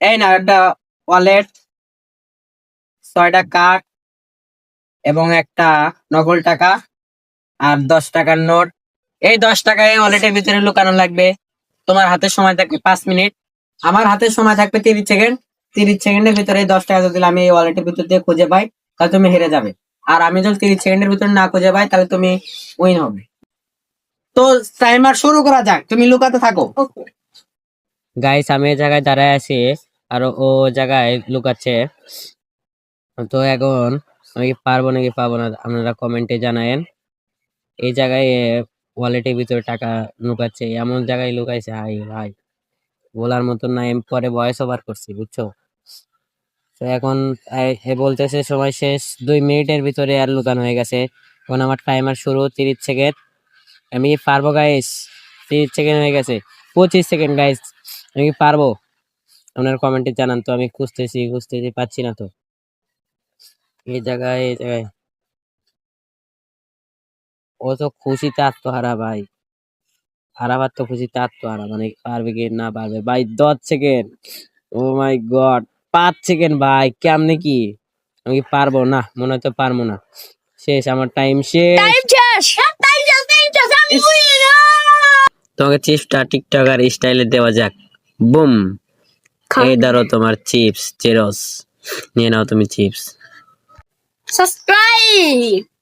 এই না একটা ওয়ালেট, 6টা কার্ড এবং একটা নকল টাকা আর 10 টাকার নোট। এই 10 টাকা এই ওয়ালেটের ভিতরে লুকানো লাগবে। তোমার হাতে সময় থাকবে 5 মিনিট, আমার হাতে সময় থাকবে 30 সেকেন্ড। 30 সেকেন্ডের ভিতরে এই 10 টাকা যদি আমি এই ওয়ালেটের ভিতর দিয়ে খুঁজে পাই তাহলে তুমি হেরে যাবে। আর আমি যদি 30 সেকেন্ডের ভিতরে না খুঁজে পাই তাহলে তুমি উইন হবে। তো টাইমার শুরু করা যাক, তুমি লুকাতে থাকো। গাইস আমি এই জায়গায় দাঁড়ায় আছি আর ও জায়গায় লুকাচ্ছে। তো এখন আমি কি পারবো নাকি পাবো না আপনারা কমেন্টে জানায়েন। এই জায়গায় ওয়ালেটের ভিতরে টাকা লুকাচ্ছে, এমন জায়গায় লুকাইছে হাই ভাই বলার মতন না। আমি পরে ভয়েস ওভার করছি বুঝছো। তো এখন এ বলতেছে সময় শেষ, 2 মিনিটের ভিতরে আর লুকানো হয়ে গেছে। এখন আমার টাইমার শুরু, 30 সেকেন্ড। আমি কি পারবো গাইস? 30 সেকেন্ড হয়ে গেছে, 25 সেকেন্ড গাইস। আমি কি পারবো? আপনার কমেন্টে জানান তো। আমি খুঁজতেছি পাচ্ছি না তো। এই জায়গায় ও তো খুশিতে আত্মহারা ভাই। হারাবার তো খুশিতে আত্মহারা, মানে পারবে কি না পারবে ভাই। 10 সেকেন্ড, ও মাই গড, 5 সেকেন্ড ভাই, কেমনে কি? আমি কি পারবো না? মনে হয় তো পারবো না। শেষ, আমার টাইম শেষ। তোমাকে চিপসটা টিকটকার স্টাইলে দেওয়া যাক। বুম, এই ধরো তোমার চিপস চেরস, নিয়ে নাও তুমি চিপস। সাবস্ক্রাইব।